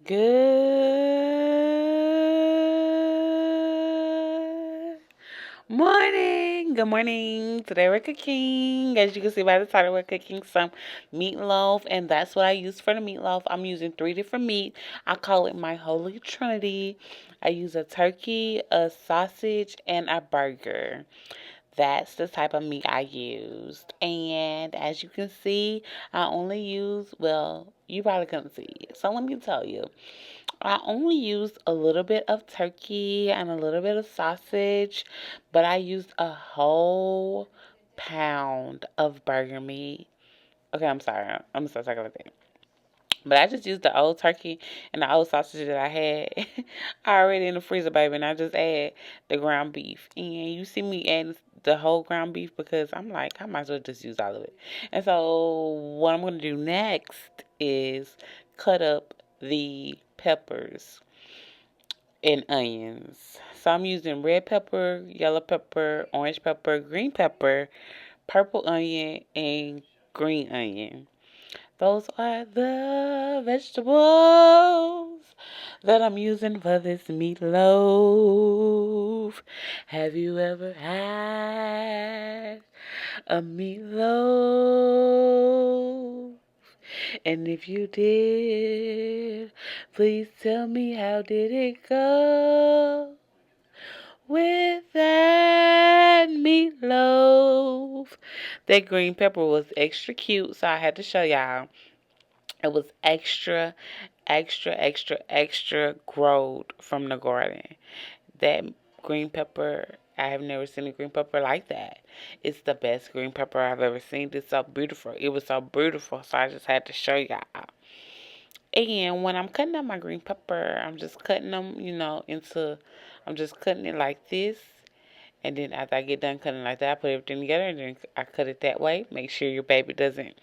Good morning. Good morning. Today we're cooking. As you can see by the title, we're cooking some meatloaf, and that's what I use for the meatloaf. I'm using three different meat. I call it my holy trinity. I use a turkey, a sausage, and a burger. That's the type of meat I used. And as you can see, I only use, well, you probably couldn't see it. So let me tell you. I only used a little bit of turkey and a little bit of sausage, but I used a whole pound of burger meat. Okay, I'm sorry. I'm gonna start talking like that. But I just used the old turkey and the old sausage that I had already in the freezer, baby, and I just add the ground beef. And you see me adding the whole ground beef because I'm like, I might as well just use all of it. And so what I'm gonna do next is cut up the peppers and onions. So I'm using red pepper, yellow pepper, orange pepper, green pepper, purple onion, and green onion. Those are the vegetables that I'm using for this meatloaf. Have you ever had a meatloaf? And if you did, please tell me, how did it go with that meatloaf? That green pepper was extra cute, so I had to show y'all. It was extra, extra, extra, extra growed from the garden. That green pepper, I have never seen a green pepper like that. It's the best green pepper I've ever seen. It's so beautiful. It was so beautiful, so I just had to show y'all. And when I'm cutting up my green pepper, I'm just cutting them, I'm just cutting it like this. And then after I get done cutting like that, I put everything together and then I cut it that way. Make sure your baby doesn't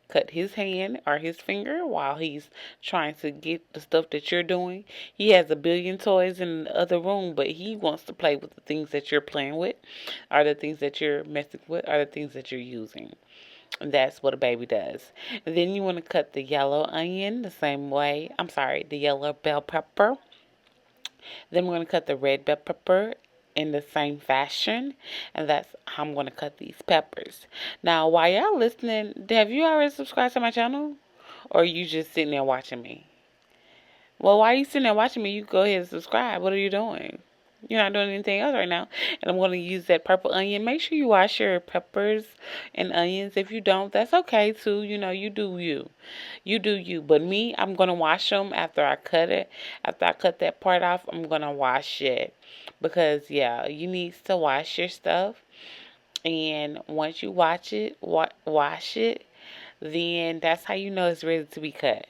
cut his hand or his finger while he's trying to get the stuff that you're doing. He has a billion toys in the other room, but he wants to play with the things that you're playing with, or the things that you're messing with, or the things that you're using. And that's what a baby does. And then you want to cut the yellow onion the same way. I'm sorry, the yellow bell pepper. Then we're going to cut the red bell pepper in the same fashion. And that's how I'm going to cut these peppers. Now, while y'all listening, have you already subscribed to my channel? Or are you just sitting there watching me? Well, while you sitting there watching me, you go ahead and subscribe. What are you doing? You're not doing anything else right now. And I'm going to use that purple onion. Make sure you wash your peppers and onions. If you don't, that's okay too. You do you. You do you. But me, I'm going to wash them after I cut it. After I cut that part off, I'm going to wash it. Because, yeah, you need to wash your stuff. And once you wash it, then that's how you know it's ready to be cut.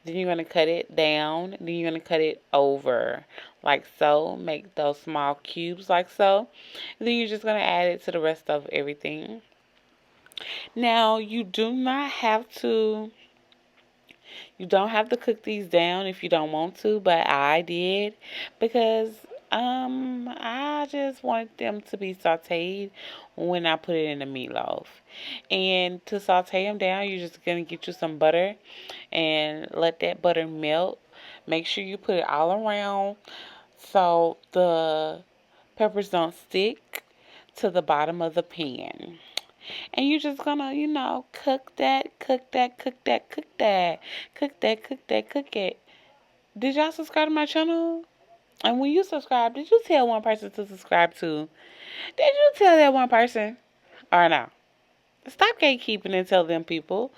Then you're going to cut it down. Then you're going to cut it over like so. Make those small cubes like so. And then you're just going to add it to the rest of everything. Now, you don't have to cook these down if you don't want to, but I did because I just wanted them to be sauteed when I put it in the meatloaf. And to saute them down, you're just gonna get you some butter and let that butter melt. Make sure you put it all around so the peppers don't stick to the bottom of the pan. And you're just gonna, cook that, cook that, cook that, cook that, cook that, cook that, cook it. Did y'all subscribe to my channel? And when you subscribe, did you tell one person to subscribe to? Did you tell that one person? Or no? Stop gatekeeping and tell them people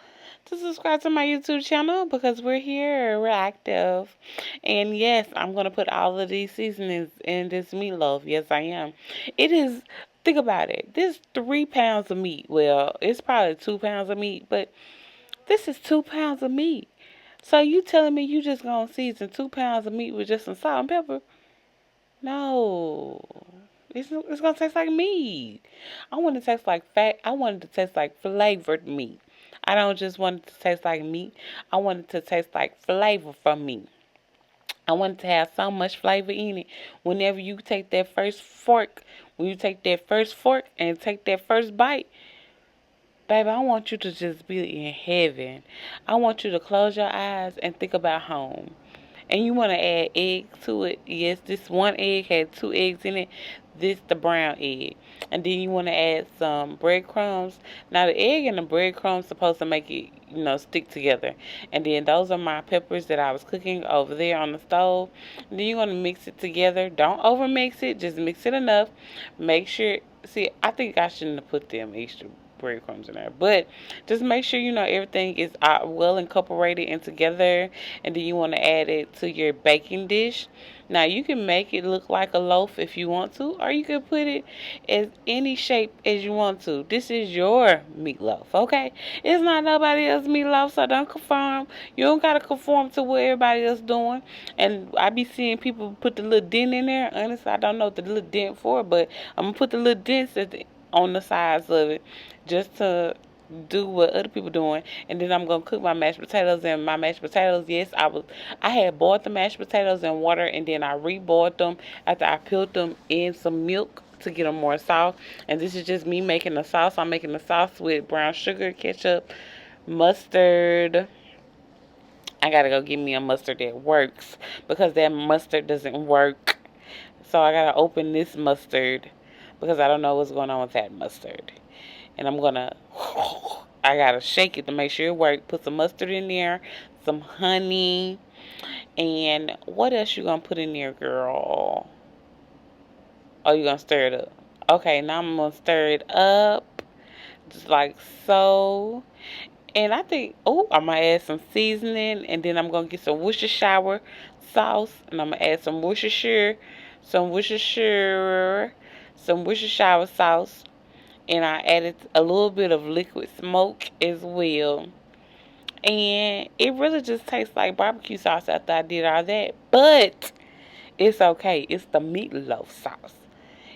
to subscribe to my YouTube channel because we're here, we're active. And yes, I'm going to put all of these seasonings in this meatloaf. Yes, I am. It is, think about it. This 3 pounds of meat. Well, it's probably 2 pounds of meat, but this is 2 pounds of meat. So you telling me you just going to season 2 pounds of meat with just some salt and pepper? No. It's gonna taste like meat. I want it to taste like fat. I want it to taste like flavored meat. I don't just want it to taste like meat. I want it to taste like flavor from meat. I want it to have so much flavor in it. Whenever you take that first fork, when you take that first fork and take that first bite, baby, I want you to just be in heaven. I want you to close your eyes and think about home. And you want to add egg to it. Yes, this one egg had 2 eggs in it. This the brown egg. And then you want to add some breadcrumbs. Now the egg and the breadcrumbs supposed to make it, stick together. And then those are my peppers that I was cooking over there on the stove. And then you're going to mix it together. Don't over mix it. Just mix it enough. Make sure. See, I think I shouldn't have put them extra breadcrumbs in there, but just make sure everything is well incorporated and together. And then you want to add it to your baking dish. Now you can make it look like a loaf if you want to, or you can put it as any shape as you want to. This is your meatloaf, okay? It's not nobody else's meatloaf, so don't conform. You don't gotta conform to what everybody else doing. And I be seeing people put the little dent in there. Honestly, I don't know what the little dent for, but I'm gonna put the little dents on the sides of it just to do what other people doing. And then I'm gonna cook my mashed potatoes. And my mashed potatoes, yes, I had boiled the mashed potatoes in water, and then I reboiled them after I peeled them in some milk to get them more soft. And this is just me making the sauce. I'm making the sauce with brown sugar, ketchup, mustard. I gotta go get me a mustard that works, because that mustard doesn't work. So I gotta open this mustard because I don't know what's going on with that mustard. And I gotta shake it to make sure it works. Put some mustard in there, some honey, and what else you gonna put in there, girl? Oh, you gonna stir it up. Okay, now I'm gonna stir it up just like so. And I think, I'm gonna add some seasoning, and then I'm gonna get some Worcestershire sauce, and I'm gonna add some Worcestershire sauce, and I added a little bit of liquid smoke as well. And it really just tastes like barbecue sauce after I did all that. But it's okay. It's the meatloaf sauce.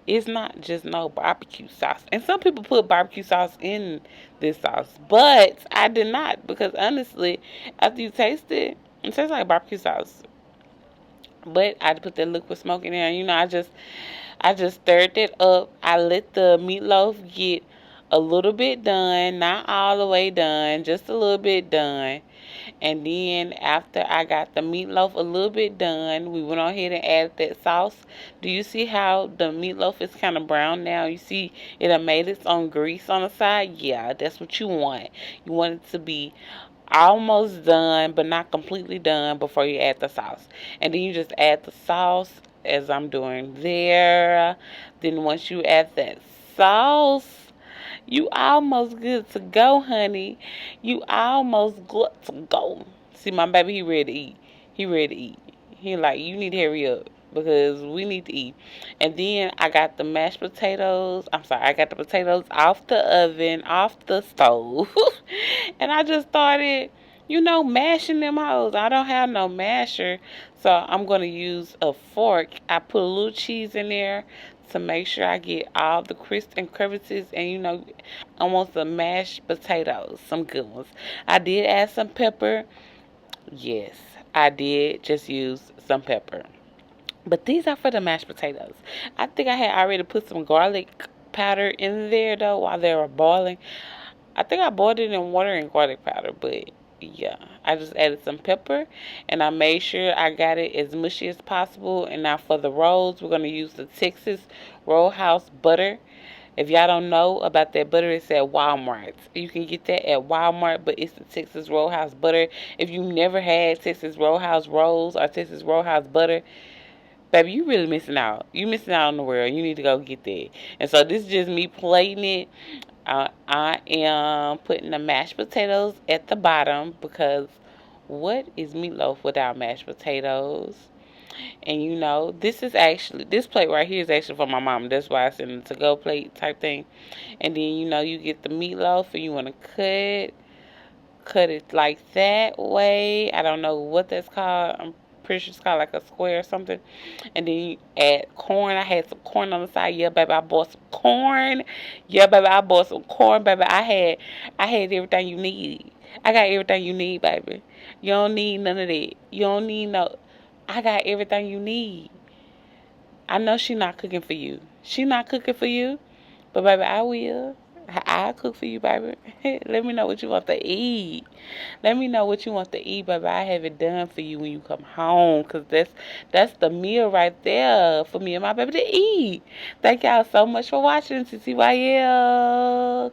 It's not just no barbecue sauce. And some people put barbecue sauce in this sauce. But I did not, because honestly, after you taste it, it tastes like barbecue sauce. But I put that liquid smoke in there. I just stirred it up. I let the meatloaf get a little bit done, not all the way done, just a little bit done. And then after I got the meatloaf a little bit done, we went on ahead and added that sauce. Do you see how the meatloaf is kind of brown now? You see it done made its own grease on the side? Yeah, that's what you want. You want it to be almost done, but not completely done before you add the sauce. And then you just add the sauce as I'm doing there. Then once you add that sauce, you almost good to go, honey. You almost good to go. See, my baby, he ready to eat. He ready to eat. He like, you need to hurry up because we need to eat. And then I got the mashed potatoes. I got the potatoes off the oven, off the stove. And I just started, mashing them hoes. I don't have no masher, so I'm going to use a fork. I put a little cheese in there to make sure I get all the crisps and crevices. And I want some mashed potatoes, some good ones. I did add some pepper. Yes, I did just use some pepper. But these are for the mashed potatoes. I think I had already put some garlic powder in there though while they were boiling. I think I boiled it in water and garlic powder, but yeah, I just added some pepper, and I made sure I got it as mushy as possible. And now for the rolls, we're going to use the Texas Roadhouse butter. If y'all don't know about that butter, it's at Walmart. You can get that at Walmart, but it's the Texas Roadhouse butter. If you never had Texas Roadhouse rolls or Texas Roadhouse butter, baby, you really missing out. You missing out on the world. You need to go get that. And so this is just me plating it. I am putting the mashed potatoes at the bottom, because what is meatloaf without mashed potatoes? And this plate right here is actually for my mom. That's why it's in the to-go plate type thing. And then you get the meatloaf, and you want to cut it like that way. I don't know what that's called. I'm pretty sure it's called like a square or something. And then you add corn. I had some corn on the side. Yeah, baby, I bought some corn. Yeah, baby, I bought some corn, baby. I had everything you need. I got everything you need, baby. You don't need none of that. You don't need no. I got everything you need. I know she not cooking for you. She not cooking for you, but baby, I will. I'll cook for you, baby. Let me know what you want to eat. Let me know what you want to eat, baby. I have it done for you when you come home, cause that's the meal right there for me and my baby to eat. Thank y'all so much for watching TTYL.